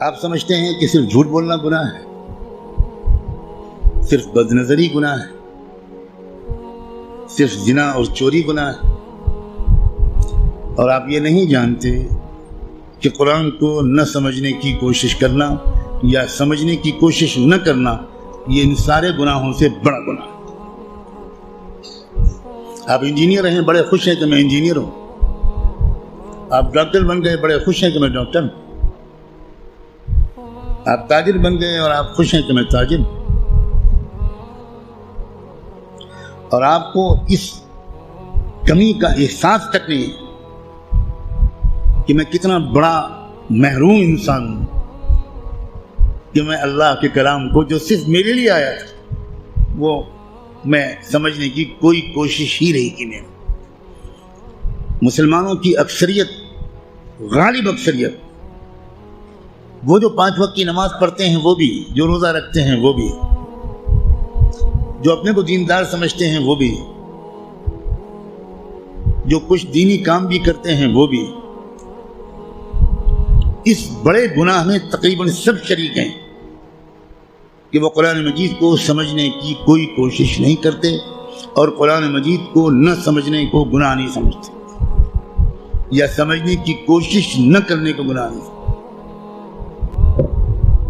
آپ سمجھتے ہیں کہ صرف جھوٹ بولنا گناہ ہے، صرف بد نظری گناہ ہے، صرف زنا اور چوری گناہ ہے، اور آپ یہ نہیں جانتے کہ قرآن کو نہ سمجھنے کی کوشش کرنا یا سمجھنے کی کوشش نہ کرنا یہ ان سارے گناہوں سے بڑا گناہ ہے۔ آپ انجینئر ہیں، بڑے خوش ہیں کہ میں انجینئر ہوں، آپ ڈاکٹر بن گئے، بڑے خوش ہیں کہ میں ڈاکٹر ہوں، آپ تاجر بن گئے اور آپ خوش ہیں کہ میں تاجر ہوں، اور آپ کو اس کمی کا احساس تک نہیں ہے کہ میں کتنا بڑا محروم انسان ہوں کہ میں اللہ کے کلام کو جو صرف میرے لیے آیا تھا وہ میں سمجھنے کی کوئی کوشش ہی نہیں کی۔ میں مسلمانوں کی اکثریت، غالب اکثریت، وہ جو 5 وقت کی نماز پڑھتے ہیں وہ بھی، جو روزہ رکھتے ہیں وہ بھی، جو اپنے کو دیندار سمجھتے ہیں وہ بھی، جو کچھ دینی کام بھی کرتے ہیں وہ بھی، اس بڑے گناہ میں تقریباً سب شریک ہیں کہ وہ قرآن مجید کو سمجھنے کی کوئی کوشش نہیں کرتے اور قرآن مجید کو نہ سمجھنے کو گناہ نہیں سمجھتے یا سمجھنے کی کوشش نہ کرنے کو گناہ نہیں سمجھتے۔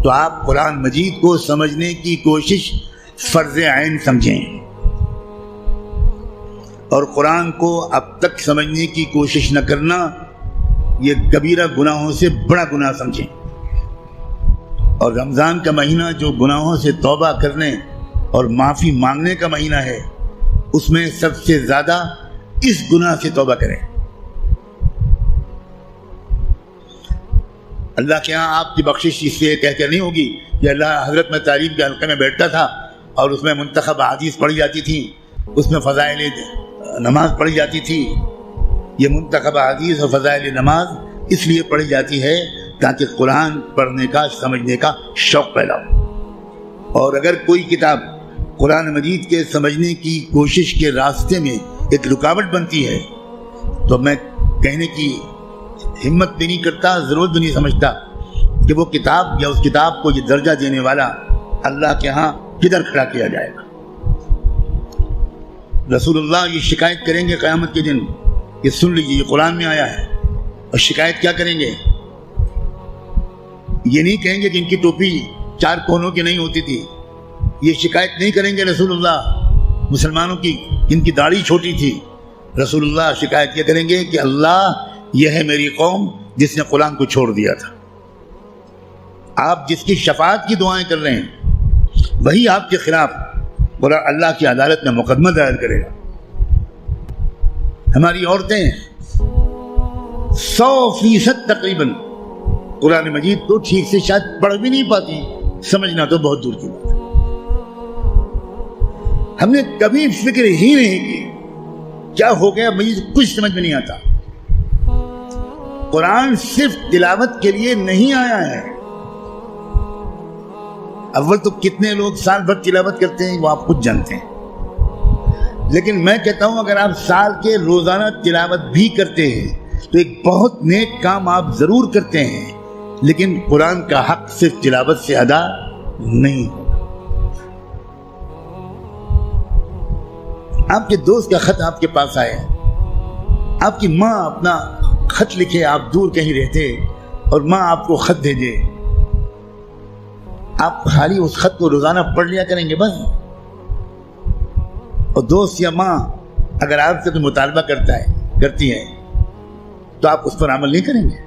تو آپ قرآن مجید کو سمجھنے کی کوشش فرض عین سمجھیں اور قرآن کو اب تک سمجھنے کی کوشش نہ کرنا یہ کبیرہ گناہوں سے بڑا گناہ سمجھیں۔ اور رمضان کا مہینہ جو گناہوں سے توبہ کرنے اور معافی مانگنے کا مہینہ ہے، اس میں سب سے زیادہ اس گناہ سے توبہ کریں۔ اللہ کے ہاں آپ کی بخشش اس سے کہہ کر نہیں ہوگی کہ اللہ حضرت میں تعلیم کے حلقے میں بیٹھتا تھا اور اس میں منتخب احادیث پڑھی جاتی تھی، اس میں فضائل نماز پڑھی جاتی تھی۔ یہ منتخب احادیث اور فضائل نماز اس لیے پڑھی جاتی ہے تاکہ قرآن پڑھنے کا، سمجھنے کا شوق پیدا ہو۔ اور اگر کوئی کتاب قرآن مجید کے سمجھنے کی کوشش کے راستے میں ایک رکاوٹ بنتی ہے تو میں کہنے کی ہمت بھی نہیں کرتا، ضرورت بھی نہیں سمجھتا کہ وہ کتاب یا اس کتاب کو یہ درجہ دینے والا اللہ کے ہاں کدھر کھڑا کیا جائے گا۔ رسول اللہ یہ شکایت کریں گے قیامت کے دن کہ سن لیجیے یہ قرآن میں آیا ہے، اور شکایت کیا کریں گے؟ یہ نہیں کہیں گے کہ ان کی ٹوپی 4 کونوں کی نہیں ہوتی تھی، یہ شکایت نہیں کریں گے رسول اللہ مسلمانوں کی جن کی داڑھی چھوٹی تھی۔ رسول اللہ شکایت کیا کریں گے کہ اللہ یہ ہے میری قوم جس نے قرآن کو چھوڑ دیا تھا۔ آپ جس کی شفاعت کی دعائیں کر رہے ہیں وہی آپ کے خلاف اللہ کی عدالت میں مقدمہ دائر کرے گا۔ ہماری عورتیں 100% تقریباً قرآن مجید کو ٹھیک سے شاید پڑھ بھی نہیں پاتی، سمجھنا تو بہت دور کی بات ہے۔ ہم نے کبھی فکر ہی نہیں کی کیا ہو گیا، مجھے کچھ سمجھ میں نہیں آتا۔ قرآن صرف تلاوت کے لیے نہیں آیا ہے۔ اول تو کتنے لوگ سال بھر تلاوت کرتے ہیں وہ آپ خود جانتے ہیں، لیکن میں کہتا ہوں اگر آپ سال کے روزانہ تلاوت بھی کرتے ہیں تو ایک بہت نیک کام آپ ضرور کرتے ہیں، لیکن قرآن کا حق صرف تلاوت سے ادا نہیں ہوگا۔ آپ کے دوست کا خط آپ کے پاس آئے، آپ کی ماں اپنا خط لکھے، آپ دور کہیں رہتے اور ماں آپ کو خط بھیجے، آپ خالی اس خط کو روزانہ پڑھ لیا کریں گے بس؟ اور دوست یا ماں اگر آپ سے کوئی مطالبہ کرتی ہے تو آپ اس پر عمل نہیں کریں گے؟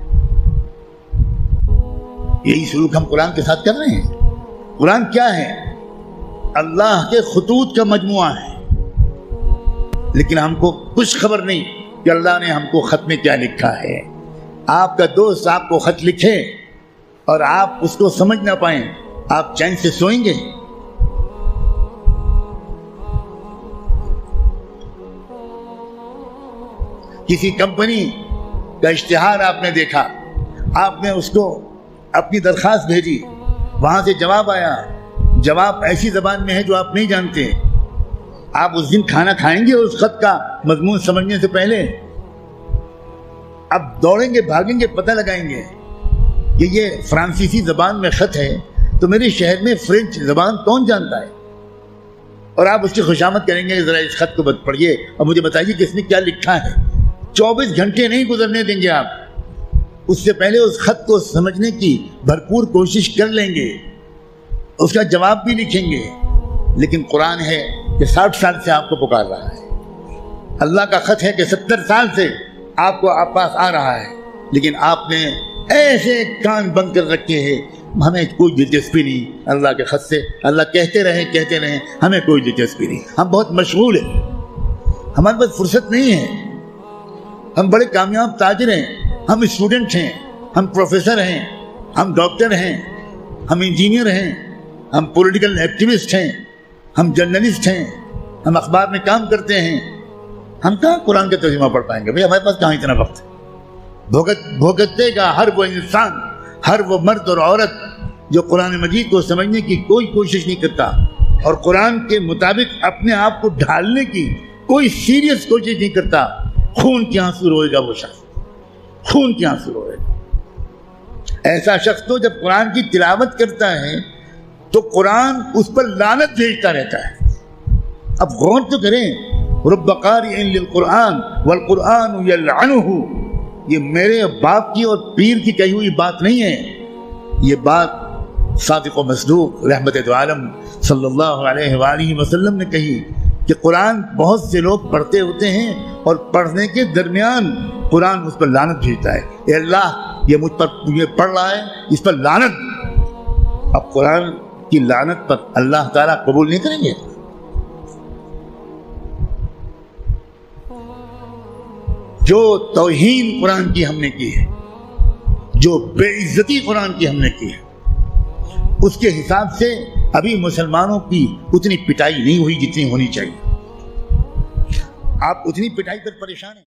یہی سلوک ہم قرآن کے ساتھ کر رہے ہیں۔ قرآن کیا ہے؟ اللہ کے خطوط کا مجموعہ ہے، لیکن ہم کو کچھ خبر نہیں کہ اللہ نے ہم کو خط میں کیا لکھا ہے۔ آپ کا دوست آپ کو خط لکھے اور آپ اس کو سمجھ نہ پائیں، آپ چین سے سوئیں گے؟ کسی کمپنی کا اشتہار آپ نے دیکھا، آپ نے اس کو اپنی درخواست بھیجی، وہاں سے جواب آیا، جواب ایسی زبان میں ہے جو آپ نہیں جانتے، آپ اس دن کھانا کھائیں گے اس خط کا مضمون سمجھنے سے پہلے؟ اب دوڑیں گے، بھاگیں گے، پتہ لگائیں گے کہ یہ فرانسیسی زبان میں خط ہے تو میرے شہر میں فرینچ زبان کون جانتا ہے؟ اور آپ اس کی خوشامد کریں گے ذرا اس خط کو پڑھیے اور مجھے بتائیے کہ اس نے کیا لکھا ہے۔ 24 گھنٹے نہیں گزرنے دیں گے آپ، اس سے پہلے اس خط کو سمجھنے کی بھرپور کوشش کر لیں گے، اس کا جواب بھی لکھیں گے۔ لیکن قرآن ہے کہ 60 سال سے آپ کو پکار رہا ہے، اللہ کا خط ہے کہ 70 سال سے آپ کو آپ پاس آ رہا ہے، لیکن آپ نے ایسے کان بند کر رکھے ہیں، ہمیں کوئی دلچسپی نہیں اللہ کے خط سے، اللہ کہتے رہیں ہمیں کوئی دلچسپی نہیں، ہم بہت مشغول ہیں، ہمارے پاس فرصت نہیں ہے، ہم بڑے کامیاب تاجر ہیں، ہم اسٹوڈنٹ ہیں، ہم پروفیسر ہیں، ہم ڈاکٹر ہیں، ہم انجینئر ہیں، ہم پولیٹیکل ایکٹیوسٹ ہیں، ہم جرنلسٹ ہیں، ہم اخبار میں کام کرتے ہیں، ہم کہاں قرآن کا ترجمہ پڑھ پائیں گے؟ بھئی ہمارے پاس کہاں اتنا وقت ہے؟ بھگتنے کا ہر وہ انسان، ہر وہ مرد اور عورت جو قرآن مجید کو سمجھنے کی کوئی کوشش نہیں کرتا اور قرآن کے مطابق اپنے آپ کو ڈھالنے کی کوئی سیریس کوشش نہیں کرتا، خون کے آنسو روئے گا وہ شخص، خون کے آنسو روئے گا۔ ایسا شخص تو جب قرآن کی تلاوت کرتا ہے تو قرآن اس پر لعنت بھیجتا رہتا ہے۔ اب غور تو کریں، رب قارئ للقرآن والقرآن یلعنہ، یہ میرے باپ کی اور پیر کی کہی ہوئی بات نہیں ہے، یہ بات صادق و مصدوق رحمت دو عالم صلی اللہ علیہ وآلہ وسلم نے کہی کہ قرآن بہت سے لوگ پڑھتے ہوتے ہیں اور پڑھنے کے درمیان قرآن اس پر لعنت بھیجتا ہے، اے اللہ یہ مجھ پر یہ پڑھ رہا ہے، اس پر لعنت۔ اب قرآن کی لعنت پر اللہ تعالیٰ قبول نہیں کریں گے؟ جو توہین قرآن کی ہم نے کی ہے، جو بے عزتی قرآن کی ہم نے کی ہے، اس کے حساب سے ابھی مسلمانوں کی اتنی پٹائی نہیں ہوئی جتنی ہونی چاہیے۔ آپ اتنی پٹائی پر پریشان ہیں۔